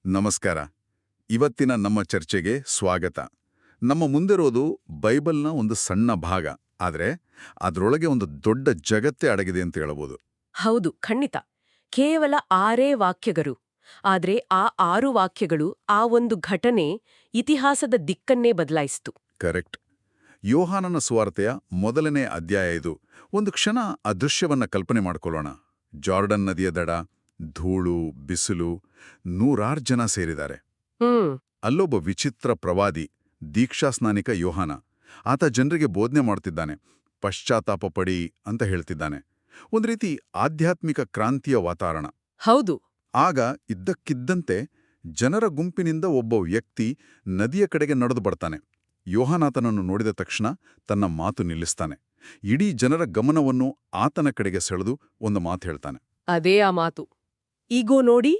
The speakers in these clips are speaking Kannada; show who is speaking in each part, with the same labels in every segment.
Speaker 1: ನಮಸ್ಕಾರ. ಇವತ್ತಿನ ನಮ್ಮ ಚರ್ಚೆಗೆ ಸ್ವಾಗತ. ನಮ್ಮ ಮುಂದಿರೋದು ಬೈಬಲ್ನ ಒಂದು ಸಣ್ಣ ಭಾಗ, ಆದರೆ ಅದರೊಳಗೆ ಒಂದು ದೊಡ್ಡ ಜಗತ್ತೇ ಅಡಗಿದೆ ಅಂತ ಹೇಳಬಹುದು.
Speaker 2: ಹೌದು, ಖಂಡಿತ. ಕೇವಲ 6 ವಾಕ್ಯಗಳು. ಆದ್ರೆ ಆ 6 ವಾಕ್ಯಗಳು, ಆ ಒಂದು ಘಟನೆ ಇತಿಹಾಸದ ದಿಕ್ಕನ್ನೇ ಬದಲಾಯಿಸಿತು.
Speaker 1: ಕರೆಕ್ಟ್. ಯೋಹಾನನ ಸುವಾರ್ತೆಯ ಮೊದಲನೇ ಅಧ್ಯಾಯ ಇದು. ಒಂದು ಕ್ಷಣ ಆ ದೃಶ್ಯವನ್ನ ಕಲ್ಪನೆ ಮಾಡ್ಕೊಳ್ಳೋಣ. ಜಾರ್ಡನ್ ನದಿಯ ದಡ, ಧೂಳು, ಬಿಸಿಲು, 100 ಜನ ಸೇರಿದ್ದಾರೆ. ಅಲ್ಲೊಬ್ಬ ವಿಚಿತ್ರ ಪ್ರವಾದಿ, ದೀಕ್ಷಾಸ್ನಾನಿಕ ಯೋಹಾನ. ಆತ ಜನರಿಗೆ ಬೋಧನೆ ಮಾಡ್ತಿದ್ದಾನೆ, ಪಶ್ಚಾತ್ತಾಪ ಪಡಿ ಅಂತ ಹೇಳ್ತಿದ್ದಾನೆ. ಒಂದು ರೀತಿ ಆಧ್ಯಾತ್ಮಿಕ ಕ್ರಾಂತಿಯ ವಾತಾವರಣ.
Speaker 2: ಹೌದು.
Speaker 1: ಆಗ ಇದ್ದಕ್ಕಿದ್ದಂತೆ ಜನರ ಗುಂಪಿನಿಂದ ಒಬ್ಬ ವ್ಯಕ್ತಿ ನದಿಯ ಕಡೆಗೆ ನಡೆದು ಬರ್ತಾನೆ. ಯೋಹಾನಾತನನ್ನು ನೋಡಿದ ತಕ್ಷಣ ತನ್ನ ಮಾತು ನಿಲ್ಲಿಸ್ತಾನೆ. ಇಡೀ ಜನರ ಗಮನವನ್ನು ಆತನ ಕಡೆಗೆ ಸೆಳೆದು ಒಂದು ಮಾತು ಹೇಳ್ತಾನೆ.
Speaker 2: ಅದೇ ಆ ಮಾತು. ಈಗೋ ನೋಡಿ,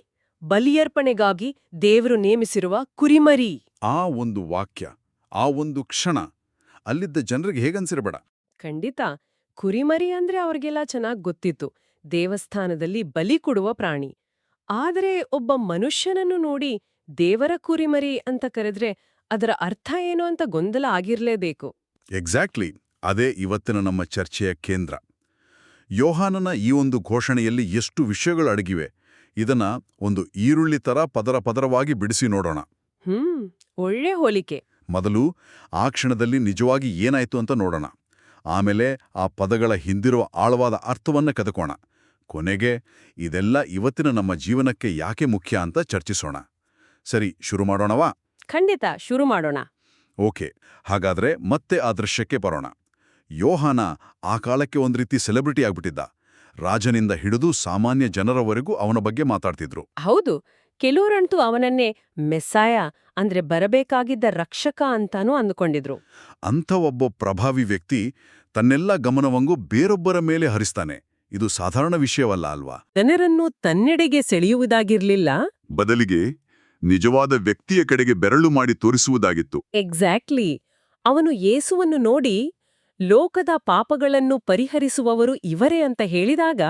Speaker 2: ಬಲಿಯರ್ಪಣೆಗಾಗಿ ದೇವರು ನೇಮಿಸಿರುವ ಕುರಿಮರಿ.
Speaker 1: ಆ ಒಂದು ವಾಕ್ಯ, ಆ ಒಂದು ಕ್ಷಣ ಅಲ್ಲಿದ್ದ ಜನರಿಗೆ ಹೇಗನ್ಸಿರಬೇಡ.
Speaker 2: ಖಂಡಿತ. ಕುರಿಮರಿ ಅಂದ್ರೆ ಅವ್ರಿಗೆಲ್ಲ ಚೆನ್ನಾಗ್ ಗೊತ್ತಿತ್ತು, ದೇವಸ್ಥಾನದಲ್ಲಿ ಬಲಿ ಕೊಡುವ ಪ್ರಾಣಿ. ಆದರೆ ಒಬ್ಬ ಮನುಷ್ಯನನ್ನು ನೋಡಿ ದೇವರ ಕುರಿಮರಿ ಅಂತ ಕರೆದ್ರೆ ಅದರ ಅರ್ಥ ಏನು ಅಂತ ಗೊಂದಲ ಆಗಿರ್ಲೇಬೇಕು.
Speaker 1: ಎಕ್ಸಾಕ್ಟ್ಲಿ. ಅದೇ ಇವತ್ತಿನ ನಮ್ಮ ಚರ್ಚೆಯ ಕೇಂದ್ರ. ಯೋಹಾನನ ಈ ಒಂದು ಘೋಷಣೆಯಲ್ಲಿ ಎಷ್ಟು ವಿಷಯಗಳು ಅಡಗಿವೆ, ಇದನ್ನ ಒಂದು ಈರುಳ್ಳಿ ತರ ಪದರವಾಗಿ ಬಿಡಿಸಿ ನೋಡೋಣ.
Speaker 2: ಒಳ್ಳೆ ಹೋಲಿಕೆ.
Speaker 1: ಮೊದಲು ಆ ಕ್ಷಣದಲ್ಲಿ ನಿಜವಾಗಿ ಏನಾಯ್ತು ಅಂತ ನೋಡೋಣ. ಆಮೇಲೆ ಆ ಪದಗಳ ಹಿಂದಿರುವ ಆಳವಾದ ಅರ್ಥವನ್ನ ಕದಕೋಣ. ಕೊನೆಗೆ ಇದೆಲ್ಲ ಇವತ್ತಿನ ನಮ್ಮ ಜೀವನಕ್ಕೆ ಯಾಕೆ ಮುಖ್ಯ ಅಂತ ಚರ್ಚಿಸೋಣ. ಸರಿ, ಶುರು ಮಾಡೋಣವಾ?
Speaker 2: ಖಂಡಿತ, ಶುರು ಮಾಡೋಣ.
Speaker 1: ಓಕೆ, ಹಾಗಾದ್ರೆ ಮತ್ತೆ ಆ ದೃಶ್ಯಕ್ಕೆ ಬರೋಣ. ಯೋಹಾನ ಆ ಕಾಲಕ್ಕೆ ಒಂದು ರೀತಿ ಸೆಲೆಬ್ರಿಟಿ ಆಗ್ಬಿಟ್ಟಿದ್ದ. ರಾಜನಿಂದ ಹಿಡಿದು ಸಾಮಾನ್ಯ ಜನರವರೆಗೂ ಅವನ ಬಗ್ಗೆ ಮಾತಾಡ್ತಿದ್ರು.
Speaker 2: ಹೌದು, ಕೆಲವರಂತೂ ಅವನನ್ನೇ ಮೆಸ್ಸಾಯ ಅಂದ್ರೆ ಬರಬೇಕಾಗಿದ್ದ ರಕ್ಷಕ ಅಂತಾನೂ ಅಂದುಕೊಂಡಿದ್ರು.
Speaker 1: ಅಂಥ ಒಬ್ಬ ಪ್ರಭಾವಿ ವ್ಯಕ್ತಿ ತನ್ನೆಲ್ಲ ಗಮನವಂಗೂ ಬೇರೊಬ್ಬರ ಮೇಲೆ ಹರಿಸ್ತಾನೆ. ಇದು ಸಾಧಾರಣ ವಿಷಯವಲ್ಲ ಅಲ್ವಾ?
Speaker 2: ಜನರನ್ನು ತನ್ನೆಡೆಗೆ ಸೆಳೆಯುವುದಾಗಿರ್ಲಿಲ್ಲ,
Speaker 1: ಬದಲಿಗೆ ನಿಜವಾದ ವ್ಯಕ್ತಿಯ ಕಡೆಗೆ ಬೆರಳು ಮಾಡಿ ತೋರಿಸುವುದಾಗಿತ್ತು.
Speaker 2: ಎಕ್ಸಾಕ್ಟ್ಲಿ. ಅವನು ಯೇಸುವನ್ನು ನೋಡಿ ಲೋಕದ ಪಾಪಗಳನ್ನು ಪರಿಹರಿಸುವವರು ಇವರೇ ಅಂತ ಹೇಳಿದಾಗ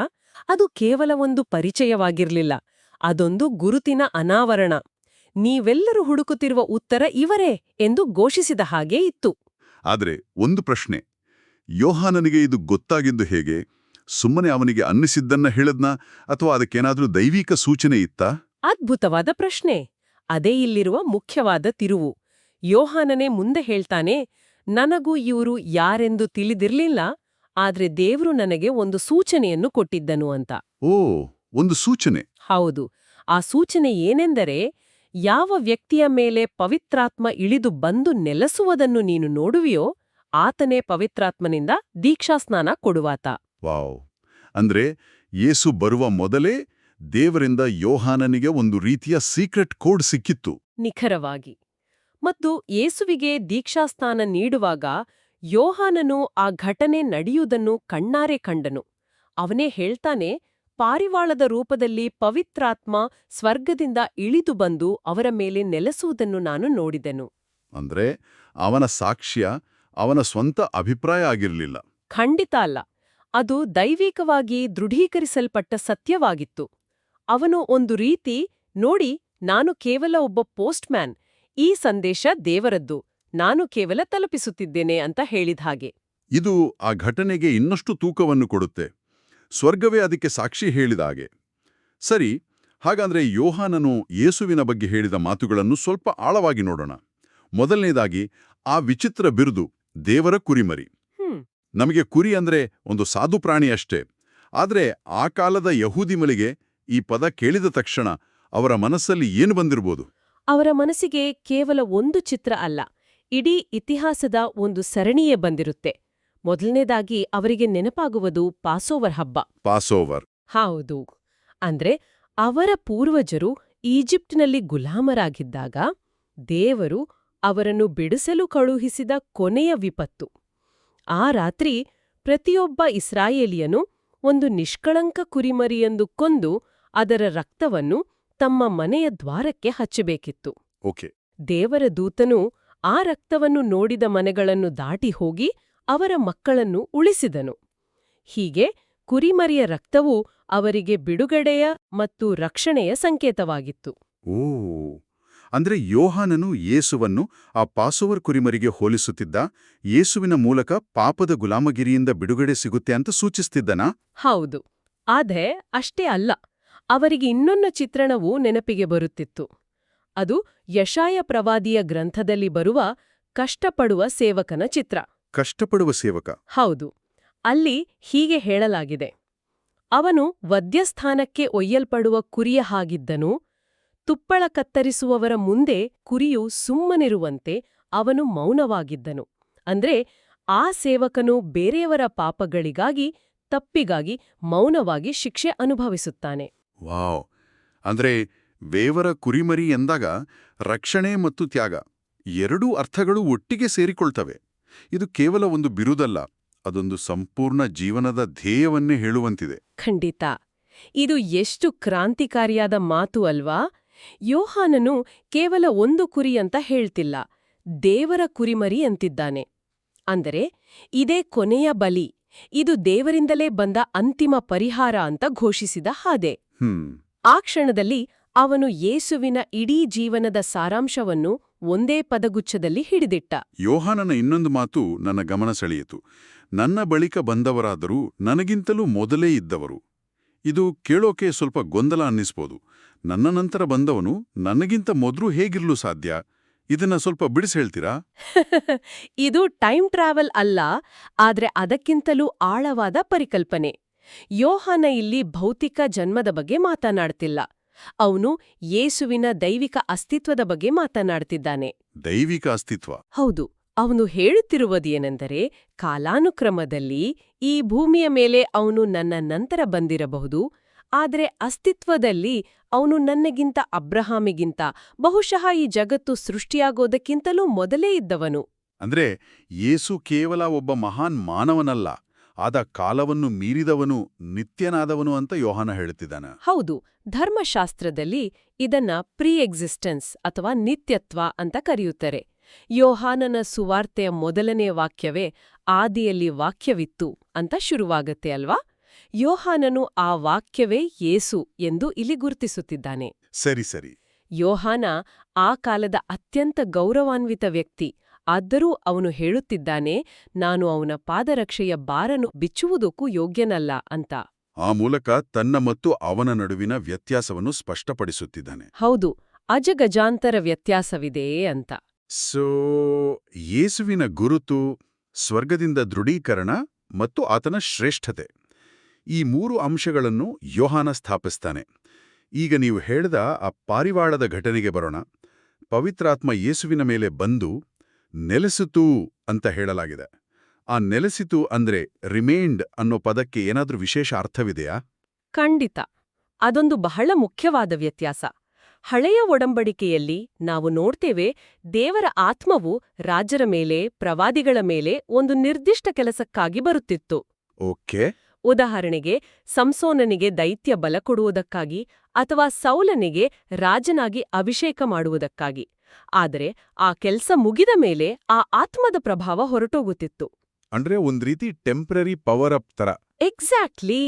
Speaker 2: ಅದು ಕೇವಲ ಒಂದು ಪರಿಚಯವಾಗಿರ್ಲಿಲ್ಲ, ಅದೊಂದು ಗುರುತಿನ ಅನಾವರಣ. ನೀವೆಲ್ಲರೂ ಹುಡುಕುತ್ತಿರುವ ಉತ್ತರ ಇವರೇ ಎಂದು ಘೋಷಿಸಿದ ಹಾಗೆ ಇತ್ತು.
Speaker 1: ಆದ್ರೆ ಒಂದು ಪ್ರಶ್ನೆ, ಯೋಹಾನನಿಗೆ ಇದು ಗೊತ್ತಾಗಿದ್ದು ಹೇಗೆ? ಸುಮ್ಮನೆ ಅವನಿಗೆ ಅನ್ನಿಸಿದ್ದನ್ನ ಹೇಳದ್ನ, ಅಥವಾ ಅದಕ್ಕೇನಾದ್ರೂ ದೈವಿಕ ಸೂಚನೆ ಇತ್ತಾ?
Speaker 2: ಅದ್ಭುತವಾದ ಪ್ರಶ್ನೆ. ಅದೇ ಇಲ್ಲಿರುವ ಮುಖ್ಯವಾದ ತಿರುವು. ಯೋಹಾನನೇ ಮುಂದೆ ಹೇಳ್ತಾನೆ, ನನಗೂ ಇವರು ಯಾರೆಂದು ತಿಳಿದಿರ್ಲಿಲ್ಲ, ಆದ್ರೆ ದೇವ್ರು ನನಗೆ ಒಂದು ಸೂಚನೆಯನ್ನು ಕೊಟ್ಟಿದ್ದನು ಅಂತ.
Speaker 1: ಓ, ಒಂದು ಸೂಚನೆ?
Speaker 2: ಹೌದು. ಆ ಸೂಚನೆ ಏನೆಂದರೆ, ಯಾವ ವ್ಯಕ್ತಿಯ ಮೇಲೆ ಪವಿತ್ರಾತ್ಮ ಇಳಿದು ಬಂದು ನೆಲೆಸುವುದನ್ನು ನೀನು ನೋಡುವಿಯೋ ಆತನೇ ಪವಿತ್ರಾತ್ಮನಿಂದ ದೀಕ್ಷಾಸ್ನಾನ ಕೊಡುವಾತ.
Speaker 1: ವಾವ್! ಅಂದ್ರೆ ಯೇಸು ಬರುವ ಮೊದಲೇ ದೇವರಿಂದ ಯೋಹಾನನಿಗೆ ಒಂದು ರೀತಿಯ ಸೀಕ್ರೆಟ್ ಕೋಡ್ ಸಿಕ್ಕಿತ್ತು.
Speaker 2: ನಿಖರವಾಗಿ. ಮತ್ತು ಯೇಸುವಿಗೆ ದೀಕ್ಷಾಸ್ನಾನ ನೀಡುವಾಗ ಯೋಹಾನನು ಆ ಘಟನೆ ನಡೆಯುವುದನ್ನು ಕಣ್ಣಾರೆ ಕಂಡನು. ಅವನೇ ಹೇಳ್ತಾನೆ, ಪಾರಿವಾಳದ ರೂಪದಲ್ಲಿ ಪವಿತ್ರಾತ್ಮ ಸ್ವರ್ಗದಿಂದ ಇಳಿದು ಬಂದು ಅವರ ಮೇಲೆ ನೆಲೆಸುವುದನ್ನು ನಾನು ನೋಡಿದೆನು.
Speaker 1: ಅಂದ್ರೆ ಅವನ ಸಾಕ್ಷ್ಯ ಅವನ ಸ್ವಂತ ಅಭಿಪ್ರಾಯ ಆಗಿರಲಿಲ್ಲ.
Speaker 2: ಖಂಡಿತ ಅಲ್ಲ. ಅದು ದೈವಿಕವಾಗಿ ದೃಢೀಕರಿಸಲ್ಪಟ್ಟ ಸತ್ಯವಾಗಿತ್ತು. ಅವನು ಒಂದು ರೀತಿ, ನೋಡಿ, ನಾನು ಕೇವಲ ಒಬ್ಬ ಪೋಸ್ಟ್ಮ್ಯಾನ್, ಈ ಸಂದೇಶ ದೇವರದ್ದು, ನಾನು ಕೇವಲ ತಲುಪಿಸುತ್ತಿದ್ದೇನೆ ಅಂತ ಹೇಳಿದ ಹಾಗೆ.
Speaker 1: ಇದು ಆ ಘಟನೆಗೆ ಇನ್ನಷ್ಟು ತೂಕವನ್ನು ಕೊಡುತ್ತೆ. ಸ್ವರ್ಗವೇ ಅದಕ್ಕೆ ಸಾಕ್ಷಿ ಹೇಳಿದ ಹಾಗೆ. ಸರಿ, ಹಾಗಾದ್ರೆ ಯೋಹಾನನು ಯೇಸುವಿನ ಬಗ್ಗೆ ಹೇಳಿದ ಮಾತುಗಳನ್ನು ಸ್ವಲ್ಪ ಆಳವಾಗಿ ನೋಡೋಣ. ಮೊದಲನೇದಾಗಿ ಆ ವಿಚಿತ್ರ ಬಿರುದು, ದೇವರ ಕುರಿಮರಿ. ನಮಗೆ ಕುರಿ ಅಂದ್ರೆ ಒಂದು ಸಾಧು ಪ್ರಾಣಿ ಅಷ್ಟೇ. ಆದ್ರೆ ಆ ಕಾಲದ ಯಹೂದಿಗಳಿಗೆ ಈ ಪದ ಕೇಳಿದ ತಕ್ಷಣ ಅವರ ಮನಸ್ಸಲ್ಲಿ ಏನು ಬಂದಿರ್ಬೋದು?
Speaker 2: ಅವರ ಮನಸ್ಸಿಗೆ ಕೇವಲ ಒಂದು ಚಿತ್ರ ಅಲ್ಲ, ಇಡೀ ಇತಿಹಾಸದ ಒಂದು ಸರಣಿಯೇ ಬಂದಿರುತ್ತೆ. ಮೊದಲನೇದಾಗಿ ಅವರಿಗೆ ನೆನಪಾಗುವುದು ಪಾಸೋವರ್ ಹಬ್ಬ.
Speaker 1: ಪಾಸೋವರ್?
Speaker 2: ಹೌದು. ಅಂದ್ರೆ ಅವರ ಪೂರ್ವಜರು ಈಜಿಪ್ಟ್ನಲ್ಲಿ ಗುಲಾಮರಾಗಿದ್ದಾಗ ದೇವರು ಅವರನ್ನು ಬಿಡಿಸಲು ಕಳುಹಿಸಿದ ಕೊನೆಯ ವಿಪತ್ತು. ಆ ರಾತ್ರಿ ಪ್ರತಿಯೊಬ್ಬ ಇಸ್ರಾಯೇಲಿಯನು ಒಂದು ನಿಷ್ಕಳಂಕ ಕುರಿಮರಿಯೆಂದು ಕೊಂದು ಅದರ ರಕ್ತವನ್ನು ತಮ್ಮ ಮನೆಯ ದ್ವಾರಕ್ಕೆ ಹಚ್ಚಬೇಕಿತ್ತು.
Speaker 1: ಓಕೆ.
Speaker 2: ದೇವರ ದೂತನು ಆ ರಕ್ತವನ್ನು ನೋಡಿದ ಮನೆಗಳನ್ನು ದಾಟಿ ಹೋಗಿ ಅವರ ಮಕ್ಕಳನ್ನು ಉಳಿಸಿದನು. ಹೀಗೆ ಕುರಿಮರಿಯ ರಕ್ತವು ಅವರಿಗೆ ಬಿಡುಗಡೆಯ ಮತ್ತು ರಕ್ಷಣೆಯ ಸಂಕೇತವಾಗಿತ್ತು.
Speaker 1: ಓ ಅಂದ್ರೆ ಯೋಹಾನನು ಯೇಸುವನ್ನು ಆ ಪಾಸೋವರ್ ಕುರಿಮರಿಗೆ ಹೋಲಿಸುತ್ತಿದ್ದ, ಯೇಸುವಿನ ಮೂಲಕ ಪಾಪದ ಗುಲಾಮಗಿರಿಯಿಂದ ಬಿಡುಗಡೆ ಸಿಗುತ್ತೆ ಅಂತ ಸೂಚಿಸ್ತಿದ್ದನಾ?
Speaker 2: ಹೌದು. ಆದ್ರೆ ಅಷ್ಟೇ ಅಲ್ಲ. ಅವರಿಗೆ ಇನ್ನೊಂದು ಚಿತ್ರಣವೂ ನೆನಪಿಗೆ ಬರುತ್ತಿತ್ತು. ಅದು ಯಶಾಯ ಪ್ರವಾದಿಯ ಗ್ರಂಥದಲ್ಲಿ ಬರುವ ಕಷ್ಟಪಡುವ ಸೇವಕನ ಚಿತ್ರ.
Speaker 1: ಕಷ್ಟಪಡುವ ಸೇವಕ.
Speaker 2: ಹೌದು. ಅಲ್ಲಿ ಹೀಗೆ ಹೇಳಲಾಗಿದೆ. ಅವನು ವಧ್ಯಸ್ಥಾನಕ್ಕೆ ಒಯ್ಯಲ್ಪಡುವ ಕುರಿಯ ಹಾಗಿದ್ದನು. ತುಪ್ಪಳ ಕತ್ತರಿಸುವವರ ಮುಂದೆ ಕುರಿಯು ಸುಮ್ಮನಿರುವಂತೆ ಅವನು ಮೌನವಾಗಿದ್ದನು. ಅಂದ್ರೆ ಆ ಸೇವಕನು ಬೇರೆಯವರ ಪಾಪಗಳಿಗಾಗಿ, ತಪ್ಪಿಗಾಗಿ ಮೌನವಾಗಿ ಶಿಕ್ಷೆ ಅನುಭವಿಸುತ್ತಾನೆ.
Speaker 1: ವಾವ್! ಅಂದ್ರೆ ದೇವರ ಕುರಿಮರಿ ಎಂದಾಗ ರಕ್ಷಣೆ ಮತ್ತು ತ್ಯಾಗ ಎರಡೂ ಅರ್ಥಗಳು ಒಟ್ಟಿಗೆ ಸೇರಿಕೊಳ್ತವೆ. ಇದು ಕೇವಲ ಒಂದು ಬಿರುದಲ್ಲ, ಅದೊಂದು ಸಂಪೂರ್ಣ ಜೀವನದ ಧ್ಯೇಯವನ್ನೇ ಹೇಳುವಂತಿದೆ.
Speaker 2: ಖಂಡಿತ. ಇದು ಎಷ್ಟು ಕ್ರಾಂತಿಕಾರಿಯಾದ ಮಾತು ಅಲ್ವಾ? ಯೋಹಾನನು ಕೇವಲ ಒಂದು ಕುರಿ ಅಂತ ಹೇಳ್ತಿಲ್ಲ, ದೇವರ ಕುರಿಮರಿ ಅಂತಿದ್ದಾನೆ. ಅಂದರೆ ಇದೇ ಕೊನೆಯ ಬಲಿ, ಇದು ದೇವರಿಂದಲೇ ಬಂದ ಅಂತಿಮ ಪರಿಹಾರ ಅಂತ ಘೋಷಿಸಿದ ಹಾದೆ. ಆ ಕ್ಷಣದಲ್ಲಿ ಅವನು ಯೇಸುವಿನ ಇಡೀ ಜೀವನದ ಸಾರಾಂಶವನ್ನು ಒಂದೇ ಪದಗುಚ್ಛದಲ್ಲಿ ಹಿಡಿದಿಟ್ಟ.
Speaker 1: ಯೋಹಾನನ ಇನ್ನೊಂದು ಮಾತು ನನ್ನ ಗಮನ ಸೆಳೆಯಿತು. ನನ್ನ ಬಳಿಕ ಬಂದವರಾದರೂ ನನಗಿಂತಲೂ ಮೊದಲೇ ಇದ್ದವರು. ಇದು ಕೇಳೋಕೆ ಸ್ವಲ್ಪ ಗೊಂದಲ ಅನ್ನಿಸ್ಬೋದು. ನನ್ನ ನಂತರ ಬಂದವನು ನನಗಿಂತ ಮೊದಲು ಹೇಗಿರ್ಲು ಸಾಧ್ಯ? ಇದನ್ನ ಸ್ವಲ್ಪ ಬಿಡಿಸಿ ಹೇಳ್ತೀರಾ?
Speaker 2: ಇದು ಟೈಮ್ ಟ್ರಾವೆಲ್ ಅಲ್ಲ, ಆದ್ರೆ ಅದಕ್ಕಿಂತಲೂ ಆಳವಾದ ಪರಿಕಲ್ಪನೆ. ಯೋಹಾನ ಇಲ್ಲಿ ಭೌತಿಕ ಜನ್ಮದ ಬಗ್ಗೆ ಮಾತನಾಡ್ತಿಲ್ಲ. ಅವನು ಯೇಸುವಿನ ದೈವಿಕ ಅಸ್ತಿತ್ವದ ಬಗ್ಗೆ ಮಾತನಾಡ್ತಿದ್ದಾನೆ.
Speaker 1: ದೈವಿಕ ಅಸ್ತಿತ್ವ?
Speaker 2: ಹೌದು. ಅವನು ಹೇಳುತ್ತಿರುವುದೇನೆಂದರೆ, ಕಾಲಾನುಕ್ರಮದಲ್ಲಿ ಈ ಭೂಮಿಯ ಮೇಲೆ ಅವನು ನನ್ನ ನಂತರ ಬಂದಿರಬಹುದು, ಆದರೆ ಅಸ್ತಿತ್ವದಲ್ಲಿ ಅವನು ನನ್ನಗಿಂತ, ಅಬ್ರಹಾಮಿಗಿಂತ, ಬಹುಶಃ ಈ ಜಗತ್ತು ಸೃಷ್ಟಿಯಾಗೋದಕ್ಕಿಂತಲೂ ಮೊದಲೇ ಇದ್ದವನು.
Speaker 1: ಅಂದ್ರೆ ಯೇಸು ಕೇವಲ ಒಬ್ಬ ಮಹಾನ್ ಮಾನವನಲ್ಲ, ಆದ ಕಾಲವನ್ನು ಮೀರಿದವನು, ನಿತ್ಯನಾದವನು ಅಂತ ಯೋಹಾನ ಹೇಳುತ್ತಿದ್ದಾನೆ.
Speaker 2: ಹೌದು. ಧರ್ಮಶಾಸ್ತ್ರದಲ್ಲಿ ಇದನ್ನ ಪ್ರೀ ಎಕ್ಸಿಸ್ಟೆನ್ಸ್ ಅಥವಾ ನಿತ್ಯತ್ವ ಅಂತ ಕರೆಯುತ್ತಾರೆ. ಯೋಹಾನನ ಸುವಾರ್ತೆಯ ಮೊದಲನೇ ವಾಕ್ಯವೇ ಆದಿಯಲ್ಲಿ ವಾಕ್ಯವಿತ್ತು ಅಂತ ಶುರುವಾಗತ್ತೆ ಅಲ್ವಾ? ಯೋಹಾನನು ಆ ವಾಕ್ಯವೇ ಯೇಸು ಎಂದು ಇಲ್ಲಿ ಗುರುತಿಸುತ್ತಿದ್ದಾನೆ.
Speaker 1: ಸರಿ ಸರಿ.
Speaker 2: ಯೋಹಾನ ಆ ಕಾಲದ ಅತ್ಯಂತ ಗೌರವಾನ್ವಿತ ವ್ಯಕ್ತಿ. ಆದರೂ ಅವನು ಹೇಳುತ್ತಿದ್ದಾನೆ, ನಾನು ಅವನ ಪಾದರಕ್ಷೆಯ ಬಾರನ್ನು ಬಿಚ್ಚುವುದಕ್ಕೂ ಯೋಗ್ಯನಲ್ಲ ಅಂತ.
Speaker 1: ಆ ಮೂಲಕ ತನ್ನ ಮತ್ತು ಅವನ ನಡುವಿನ ವ್ಯತ್ಯಾಸವನ್ನು ಸ್ಪಷ್ಟಪಡಿಸುತ್ತಿದ್ದಾನೆ.
Speaker 2: ಹೌದು, ಅಜಗಜಾಂತರ ವ್ಯತ್ಯಾಸವಿದೆ ಅಂತ.
Speaker 1: ಸೋ ಯೇಸುವಿನ ಗುರುತು, ಸ್ವರ್ಗದಿಂದ ದೃಢೀಕರಣ ಮತ್ತು ಆತನ ಶ್ರೇಷ್ಠತೆ, ಈ ಮೂರು ಅಂಶಗಳನ್ನು ಯೋಹಾನ ಸ್ಥಾಪಿಸ್ತಾನೆ. ಈಗ ನೀವು ಹೇಳಿದ ಆ ಪಾರಿವಾಳದ ಘಟನೆಗೆ ಬರೋಣ. ಪವಿತ್ರಾತ್ಮ ಯೇಸುವಿನ ಮೇಲೆ ಬಂದು ನೆಲೆಸಿತು ಅಂತ ಹೇಳಲಾಗಿದೆ. ಆ ನೆಲೆಸಿತು ಅಂದ್ರೆ ರಿಮೇಂಡ್ ಅನ್ನೋ ಪದಕ್ಕೆ ಏನಾದ್ರೂ ವಿಶೇಷ ಅರ್ಥವಿದೆಯಾ?
Speaker 2: ಖಂಡಿತ. ಅದೊಂದು ಬಹಳ ಮುಖ್ಯವಾದ ವ್ಯತ್ಯಾಸ. ಹಳೆಯ ಒಡಂಬಡಿಕೆಯಲ್ಲಿ ನಾವು ನೋಡ್ತೇವೆ, ದೇವರ ಆತ್ಮವು ರಾಜರ ಮೇಲೆ, ಪ್ರವಾದಿಗಳ ಮೇಲೆ ಒಂದು ನಿರ್ದಿಷ್ಟ ಕೆಲಸಕ್ಕಾಗಿ ಬರುತ್ತಿತ್ತು.
Speaker 1: ಓಕೆ.
Speaker 2: ಉದಾಹರಣೆಗೆ, ಸಂಸೋನನಿಗೆ ದೈತ್ಯ ಬಲ ಕೊಡುವುದಕ್ಕಾಗಿ ಅಥವಾ ಸೌಲನಿಗೆ ರಾಜನಾಗಿ ಅಭಿಷೇಕ ಮಾಡುವುದಕ್ಕಾಗಿ. ಆದರೆ ಆ ಕೆಲ್ಸ ಮುಗಿದ ಮೇಲೆ ಆ ಆತ್ಮದ ಪ್ರಭಾವ ಹೊರಟೋಗುತ್ತಿತ್ತು.
Speaker 1: ಅಂದ್ರೆ ಒಂದ್ ರೀತಿ ಟೆಂಪ್ರರಿ ಪವರ್ ಅಪ್ ತರ.
Speaker 2: ಎಕ್ಸಾಕ್ಟ್ಲಿ.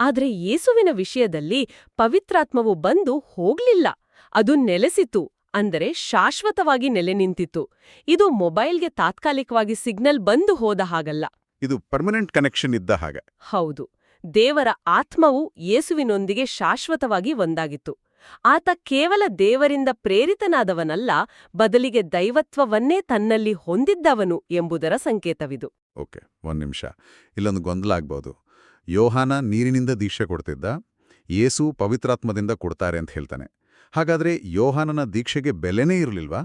Speaker 2: ಆದ್ರೆ ಯೇಸುವಿನ ವಿಷಯದಲ್ಲಿ ಪವಿತ್ರಾತ್ಮವು ಬಂದು ಹೋಗ್ಲಿಲ್ಲ, ಅದು ನೆಲೆಸಿತು. ಅಂದರೆ ಶಾಶ್ವತವಾಗಿ ನೆಲೆ ನಿಂತಿತ್ತು. ಇದು ಮೊಬೈಲ್ಗೆ ತಾತ್ಕಾಲಿಕವಾಗಿ ಸಿಗ್ನಲ್ ಬಂದು ಹೋದ ಹಾಗಲ್ಲ.
Speaker 1: ಇದು ಪರ್ಮನೆಂಟ್ ಕನೆಕ್ಷನ್ ಇದ್ದ ಹಾಗೆ.
Speaker 2: ಹೌದು. ದೇವರ ಆತ್ಮವು ಯೇಸುವಿನೊಂದಿಗೆ ಶಾಶ್ವತವಾಗಿ ಒಂದಾಗಿತ್ತು. ಆತ ಕೇವಲ ದೇವರಿಂದ ಪ್ರೇರಿತನಾದವನಲ್ಲ, ಬದಲಿಗೆ ದೈವತ್ವವನ್ನೇ ತನ್ನಲ್ಲಿ ಹೊಂದಿದ್ದವನು ಎಂಬುದರ ಸಂಕೇತವಿದು.
Speaker 1: ಓಕೆ, ಒಂದ್ ನಿಮಿಷ. ಇಲ್ಲೊಂದು ಗೊಂದಲ ಆಗ್ಬೋದು. ಯೋಹಾನ ನೀರಿನಿಂದ ದೀಕ್ಷೆ ಕೊಡ್ತಿದ್ದ, ಯೇಸು ಪವಿತ್ರಾತ್ಮದಿಂದ ಕೊಡ್ತಾರೆ ಅಂತ ಹೇಳ್ತಾನೆ. ಹಾಗಾದ್ರೆ ಯೋಹಾನನ ದೀಕ್ಷೆಗೆ ಬೆಲೆನೇ ಇರಲಿಲ್ವಾ?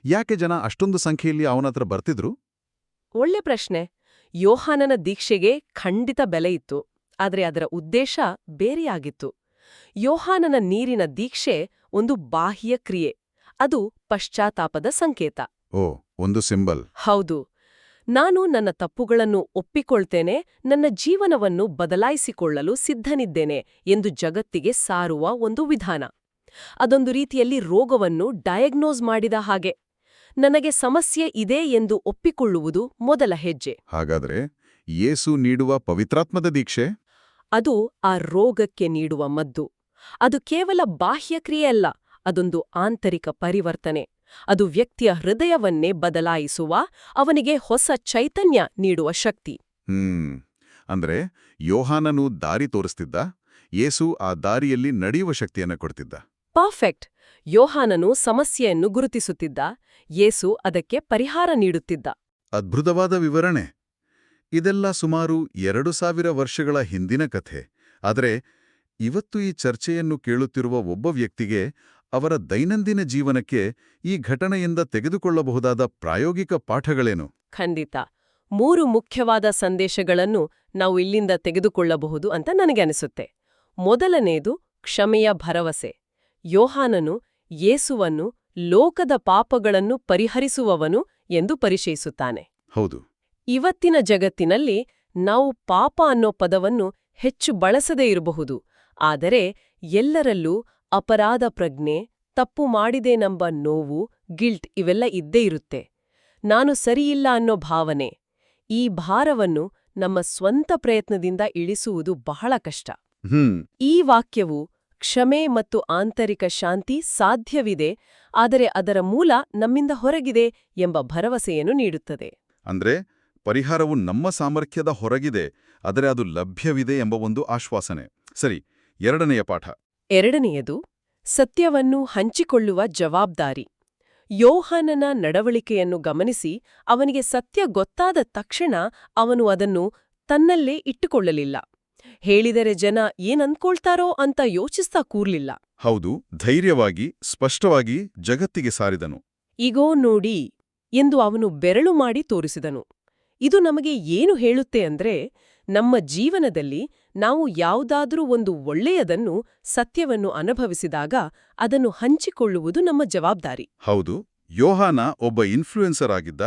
Speaker 1: ಯಾಕೆ ಜನ ಅಷ್ಟೊಂದು ಸಂಖ್ಯೆಯಲ್ಲಿ ಅವನತ್ರ ಬರ್ತಿದ್ರು?
Speaker 2: ಒಳ್ಳೆ ಪ್ರಶ್ನೆ. ಯೋಹಾನನ ದೀಕ್ಷೆಗೆ ಖಂಡಿತ ಬೆಲೆ ಇತ್ತು, ಆದರೆ ಅದರ ಉದ್ದೇಶ ಬೇರೆಯಾಗಿತ್ತು. ಯೋಹಾನನ ನೀರಿನ ದೀಕ್ಷೆ ಒಂದು ಬಾಹ್ಯ ಕ್ರಿಯೆ. ಅದು ಪಶ್ಚಾತ್ತಾಪದ ಸಂಕೇತ.
Speaker 1: ಓ, ಒಂದು ಸಿಂಬಲ್.
Speaker 2: ಹೌದು. ನಾನು ನನ್ನ ತಪ್ಪುಗಳನ್ನು ಒಪ್ಪಿಕೊಳ್ತೇನೆ, ನನ್ನ ಜೀವನವನ್ನು ಬದಲಾಯಿಸಿಕೊಳ್ಳಲು ಸಿದ್ಧನಿದ್ದೇನೆ ಎಂದು ಜಗತ್ತಿಗೆ ಸಾರುವ ಒಂದು ವಿಧಾನ. ಅದೊಂದು ರೀತಿಯಲ್ಲಿ ರೋಗವನ್ನು ಡಯಾಗ್ನೋಸ್ ಮಾಡಿದ ಹಾಗೆ. ನನಗೆ ಸಮಸ್ಯೆ ಇದೆ ಎಂದು ಒಪ್ಪಿಕೊಳ್ಳುವುದು ಮೊದಲ ಹೆಜ್ಜೆ.
Speaker 1: ಹಾಗಾದ್ರೆ ಯೇಸು ನೀಡುವ ಪವಿತ್ರಾತ್ಮದ ದೀಕ್ಷೆ?
Speaker 2: ಅದು ಆ ರೋಗಕ್ಕೆ ನೀಡುವ ಮದ್ದು. ಅದು ಕೇವಲ ಬಾಹ್ಯ ಕ್ರಿಯೆಯಲ್ಲ, ಅದೊಂದು ಆಂತರಿಕ ಪರಿವರ್ತನೆ. ಅದು ವ್ಯಕ್ತಿಯ ಹೃದಯವನ್ನೇ ಬದಲಾಯಿಸುವ, ಅವನಿಗೆ ಹೊಸ ಚೈತನ್ಯ ನೀಡುವ ಶಕ್ತಿ.
Speaker 1: ಅಂದ್ರೆ ಯೋಹಾನನು ದಾರಿ ತೋರಿಸ್ತಿದ್ದ, ಯೇಸು ಆ ದಾರಿಯಲ್ಲಿ ನಡೆಯುವ ಶಕ್ತಿಯನ್ನ ಕೊಡ್ತಿದ್ದ.
Speaker 2: ಪರ್ಫೆಕ್ಟ್. ಯೋಹಾನನು ಸಮಸ್ಯೆಯನ್ನು ಗುರುತಿಸುತ್ತಿದ್ದ, ಯೇಸು ಅದಕ್ಕೆ ಪರಿಹಾರ ನೀಡುತ್ತಿದ್ದ.
Speaker 1: ಅದ್ಭುತವಾದ ವಿವರಣೆ. ಇದೆಲ್ಲ ಸುಮಾರು 2000 ವರ್ಷಗಳ ಹಿಂದಿನ ಕಥೆ. ಆದರೆ ಇವತ್ತು ಈ ಚರ್ಚೆಯನ್ನು ಕೇಳುತ್ತಿರುವ ಒಬ್ಬ ವ್ಯಕ್ತಿಗೆ ಅವರ ದೈನಂದಿನ ಜೀವನಕ್ಕೆ ಈ ಘಟನೆಯಿಂದ ತೆಗೆದುಕೊಳ್ಳಬಹುದಾದ ಪ್ರಾಯೋಗಿಕ ಪಾಠಗಳೇನು?
Speaker 2: ಖಂಡಿತ 3 ಮುಖ್ಯವಾದ ಸಂದೇಶಗಳನ್ನು ನಾವು ಇಲ್ಲಿಂದ ತೆಗೆದುಕೊಳ್ಳಬಹುದು ಅಂತ ನನಗೆ ಅನಿಸುತ್ತೆ. ಮೊದಲನೇದು ಕ್ಷಮೆಯ ಭರವಸೆ. ಯೋಹಾನನು ಯೇಸುವನ್ನು ಲೋಕದ ಪಾಪಗಳನ್ನು ಪರಿಹರಿಸುವವನು ಎಂದು ಪರಿಚಯಿಸುತ್ತಾನೆ.
Speaker 1: ಹೌದು.
Speaker 2: ಇವತ್ತಿನ ಜಗತ್ತಿನಲ್ಲಿ ನಾವು ಪಾಪ ಅನ್ನೋ ಪದವನ್ನು ಹೆಚ್ಚು ಬಳಸದೇ ಇರಬಹುದು, ಆದರೆ ಎಲ್ಲರಲ್ಲೂ ಅಪರಾಧ ಪ್ರಜ್ಞೆ, ತಪ್ಪು ಮಾಡಿದೇನೆಂಬ ನೋವು, ಗಿಲ್ಟ್ ಇವೆಲ್ಲ ಇದ್ದೇ ಇರುತ್ತೆ. ನಾನು ಸರಿಯಿಲ್ಲ ಅನ್ನೋ ಭಾವನೆ. ಈ ಭಾರವನ್ನು ನಮ್ಮ ಸ್ವಂತ ಪ್ರಯತ್ನದಿಂದ ಇಳಿಸುವುದು ಬಹಳ ಕಷ್ಟ. ಈ ವಾಕ್ಯವು ಕ್ಷಮೆ ಮತ್ತು ಆಂತರಿಕ ಶಾಂತಿ ಸಾಧ್ಯವಿದೆ, ಆದರೆ ಅದರ ಮೂಲ ನಮ್ಮಿಂದ ಹೊರಗಿದೆ ಎಂಬ ಭರವಸೆಯನ್ನು ನೀಡುತ್ತದೆ.
Speaker 1: ಅಂದ್ರೆ ಪರಿಹಾರವು ನಮ್ಮ ಸಾಮರ್ಥ್ಯದ ಹೊರಗಿದೆ, ಆದರೆ ಅದು ಲಭ್ಯವಿದೆ ಎಂಬ ಒಂದು ಆಶ್ವಾಸನೆ. ಸರಿ, ಎರಡನೆಯ ಪಾಠ.
Speaker 2: ಎರಡನೆಯದು ಸತ್ಯವನ್ನು ಹಂಚಿಕೊಳ್ಳುವ ಜವಾಬ್ದಾರಿ. ಯೋಹಾನನ ನಡವಳಿಕೆಯನ್ನು ಗಮನಿಸಿ, ಅವನಿಗೆ ಸತ್ಯ ಗೊತ್ತಾದ ತಕ್ಷಣ ಅವನು ಅದನ್ನು ತನ್ನಲ್ಲೇ ಇಟ್ಟುಕೊಳ್ಳಲಿಲ್ಲ. ಹೇಳಿದರೆ ಜನ ಏನನ್ಕೊಳ್ತಾರೋ ಅಂತ ಯೋಚಿಸ್ತಾ ಕೂರ್ಲಿಲ್ಲ.
Speaker 1: ಹೌದು, ಧೈರ್ಯವಾಗಿ ಸ್ಪಷ್ಟವಾಗಿ ಜಗತ್ತಿಗೆ ಸಾರಿದನು.
Speaker 2: ಈಗೋ ನೋಡಿ ಎಂದು ಅವನು ಬೆರಳು ಮಾಡಿ ತೋರಿಸಿದನು. ಇದು ನಮಗೆ ಏನು ಹೇಳುತ್ತೆ ಅಂದ್ರೆ, ನಮ್ಮ ಜೀವನದಲ್ಲಿ ನಾವು ಯಾವುದಾದ್ರೂ ಒಂದು ಒಳ್ಳೆಯದನ್ನು, ಸತ್ಯವನ್ನು ಅನುಭವಿಸಿದಾಗ ಅದನ್ನು ಹಂಚಿಕೊಳ್ಳುವುದು ನಮ್ಮ ಜವಾಬ್ದಾರಿ.
Speaker 1: ಹೌದು, ಯೋಹಾನ ಒಬ್ಬ ಇನ್ಫ್ಲೂಯೆನ್ಸರ್ ಆಗಿದ್ದ,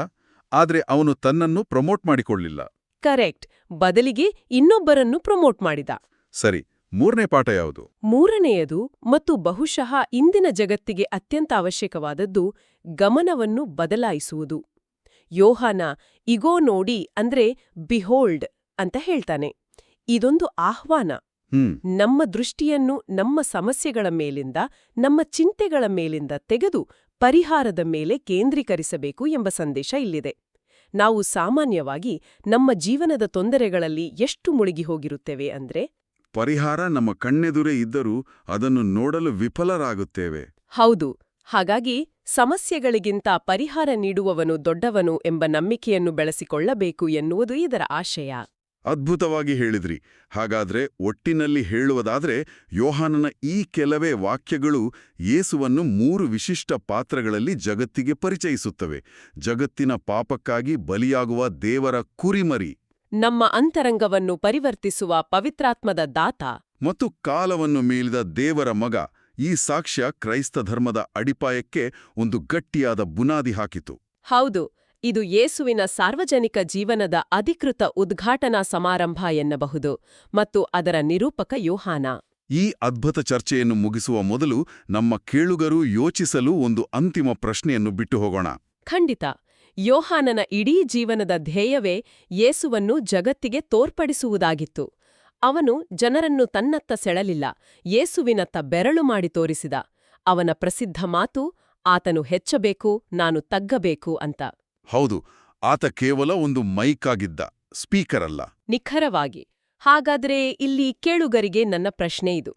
Speaker 1: ಆದ್ರೆ ಅವನು ತನ್ನನ್ನು ಪ್ರಮೋಟ್ ಮಾಡಿಕೊಳ್ಳಿಲ್ಲ.
Speaker 2: ಕರೆಕ್ಟ್. ಬದಲಿಗೆ ಇನ್ನೊಬ್ಬರನ್ನು ಪ್ರಮೋಟ್ ಮಾಡಿದ.
Speaker 1: ಸರಿ, ಮೂರನೇ ಪಾಠ ಯಾವುದು?
Speaker 2: ಮೂರನೆಯದು ಮತ್ತು ಬಹುಶಃ ಇಂದಿನ ಜಗತ್ತಿಗೆ ಅತ್ಯಂತ ಅವಶ್ಯಕವಾದದ್ದು ಗಮನವನ್ನು ಬದಲಾಯಿಸುವುದು. ಯೋಹಾನ ಇಗೋ ನೋಡಿ ಅಂದ್ರೆ ಬಿಹೋಲ್ಡ್ ಅಂತ ಹೇಳ್ತಾನೆ. ಇದೊಂದು ಆಹ್ವಾನ. ನಮ್ಮ ದೃಷ್ಟಿಯನ್ನು ನಮ್ಮ ಸಮಸ್ಯೆಗಳ ಮೇಲಿಂದ, ನಮ್ಮ ಚಿಂತೆಗಳ ಮೇಲಿಂದ ತೆಗೆದು ಪರಿಹಾರದ ಮೇಲೆ ಕೇಂದ್ರೀಕರಿಸಬೇಕು ಎಂಬ ಸಂದೇಶ ಇಲ್ಲಿದೆ. ನಾವು ಸಾಮಾನ್ಯವಾಗಿ ನಮ್ಮ ಜೀವನದ ತೊಂದರೆಗಳಲ್ಲಿ ಎಷ್ಟು ಮುಳುಗಿ ಹೋಗಿರುತ್ತೇವೆ ಅಂದ್ರೆ,
Speaker 1: ಪರಿಹಾರ ನಮ್ಮ ಕಣ್ಣೆದುರೇ ಇದ್ದರೂ ಅದನ್ನು ನೋಡಲು ವಿಫಲರಾಗುತ್ತೇವೆ.
Speaker 2: ಹೌದು. ಹಾಗಾಗಿ ಸಮಸ್ಯೆಗಳಿಗಿಂತ ಪರಿಹಾರ ನೀಡುವವನು ದೊಡ್ಡವನು ಎಂಬ ನಂಬಿಕೆಯನ್ನು ಬೆಳೆಸಿಕೊಳ್ಳಬೇಕು ಎನ್ನುವುದು ಇದರ ಆಶಯ.
Speaker 1: ಅದ್ಭುತವಾಗಿ ಹೇಳಿದ್ರಿ. ಹಾಗಾದ್ರೆ ಒಟ್ಟಿನಲ್ಲಿ ಹೇಳುವುದಾದ್ರೆ, ಯೋಹಾನನ ಈ ಕೆಲವೇ ವಾಕ್ಯಗಳು ಯೇಸುವನ್ನು 3 ವಿಶಿಷ್ಟ ಪಾತ್ರಗಳಲ್ಲಿ ಜಗತ್ತಿಗೆ ಪರಿಚಯಿಸುತ್ತವೆ. ಜಗತ್ತಿನ ಪಾಪಕ್ಕಾಗಿ ಬಲಿಯಾಗುವ ದೇವರ ಕುರಿಮರಿ,
Speaker 2: ನಮ್ಮ ಅಂತರಂಗವನ್ನು ಪರಿವರ್ತಿಸುವ ಪವಿತ್ರಾತ್ಮದ ದಾತ,
Speaker 1: ಮತ್ತು ಕಾಲವನ್ನು ಮೀರಿದ ದೇವರ ಮಗ. ಈ ಸಾಕ್ಷ್ಯ ಕ್ರೈಸ್ತ ಧರ್ಮದ ಅಡಿಪಾಯಕ್ಕೆ ಒಂದು ಗಟ್ಟಿಯಾದ ಬುನಾದಿ ಹಾಕಿತು.
Speaker 2: ಹೌದು, ಇದು ಯೇಸುವಿನ ಸಾರ್ವಜನಿಕ ಜೀವನದ ಅಧಿಕೃತ ಉದ್ಘಾಟನಾ ಸಮಾರಂಭ ಎನ್ನಬಹುದು, ಮತ್ತು ಅದರ ನಿರೂಪಕ ಯೋಹಾನ.
Speaker 1: ಈ ಅದ್ಭುತ ಚರ್ಚೆಯನ್ನು ಮುಗಿಸುವ ಮೊದಲು ನಮ್ಮ ಕೇಳುಗರು ಯೋಚಿಸಲು ಒಂದು ಅಂತಿಮ ಪ್ರಶ್ನೆಯನ್ನು ಬಿಟ್ಟು ಹೋಗೋಣ.
Speaker 2: ಖಂಡಿತ. ಯೋಹಾನನ ಇಡೀ ಜೀವನದ ಧ್ಯೇಯವೇ ಯೇಸುವನ್ನು ಜಗತ್ತಿಗೆ ತೋರ್ಪಡಿಸುವುದಾಗಿತ್ತು. ಅವನು ಜನರನ್ನು ತನ್ನತ್ತ ಸೆಳೆಲಿಲ್ಲ, ಯೇಸುವಿನತ್ತ ಬೆರಳು ಮಾಡಿ ತೋರಿಸಿದ. ಅವನ ಪ್ರಸಿದ್ಧ ಮಾತು, ಆತನು ಹೆಚ್ಚಬೇಕು, ನಾನು ತಗ್ಗಬೇಕು ಅಂತ.
Speaker 1: ಹೌದು, ಆತ ಕೇವಲ ಒಂದು ಮೈಕ್ ಆಗಿದ್ದ, ಸ್ಪೀಕರ್ ಅಲ್ಲ.
Speaker 2: ನಿಖರವಾಗಿ. ಹಾಗಾದ್ರೆ ಇಲ್ಲಿ ಕೇಳುಗರಿಗೆ ನನ್ನ ಪ್ರಶ್ನೆ ಇದು.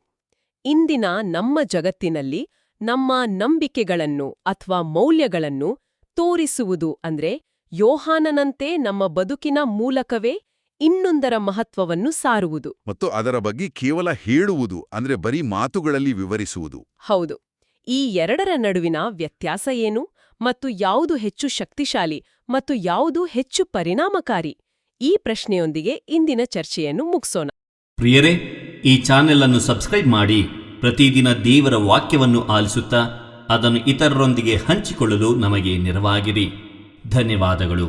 Speaker 2: ಇಂದಿನ ನಮ್ಮ ಜಗತ್ತಿನಲ್ಲಿ ನಮ್ಮ ನಂಬಿಕೆಗಳನ್ನು ಅಥವಾ ಮೌಲ್ಯಗಳನ್ನು ತೋರಿಸುವುದು ಅಂದ್ರೆ, ಯೋಹಾನನಂತೆ ನಮ್ಮ ಬದುಕಿನ ಮೂಲಕವೇ ಇನ್ನೊಂದರ ಮಹತ್ವವನ್ನು ಸಾರುವುದು.
Speaker 1: ಮತ್ತು ಅದರ ಬಗ್ಗೆ ಕೇವಲ ಹೇಳುವುದು ಅಂದ್ರೆ ಬರೀ ಮಾತುಗಳಲ್ಲಿ ವಿವರಿಸುವುದು.
Speaker 2: ಹೌದು. ಈ ಎರಡರ ನಡುವಿನ ವ್ಯತ್ಯಾಸ ಏನು, ಮತ್ತು ಯಾವುದು ಹೆಚ್ಚು ಶಕ್ತಿಶಾಲಿ ಮತ್ತು ಯಾವುದು ಹೆಚ್ಚು ಪರಿಣಾಮಕಾರಿ? ಈ ಪ್ರಶ್ನೆಯೊಂದಿಗೆ ಇಂದಿನ ಚರ್ಚೆಯನ್ನು ಮುಗಿಸೋಣ.
Speaker 3: ಪ್ರಿಯರೇ, ಈ ಚಾನೆಲ್ ಅನ್ನು ಸಬ್ಸ್ಕ್ರೈಬ್ ಮಾಡಿ ಪ್ರತಿದಿನ ದೇವರ ವಾಕ್ಯವನ್ನು ಆಲಿಸುತ್ತಾ ಅದನ್ನು ಇತರರೊಂದಿಗೆ ಹಂಚಿಕೊಳ್ಳಲು ನಮಗೆ ನೆರವಾಗಿರಿ. ಧನ್ಯವಾದಗಳು.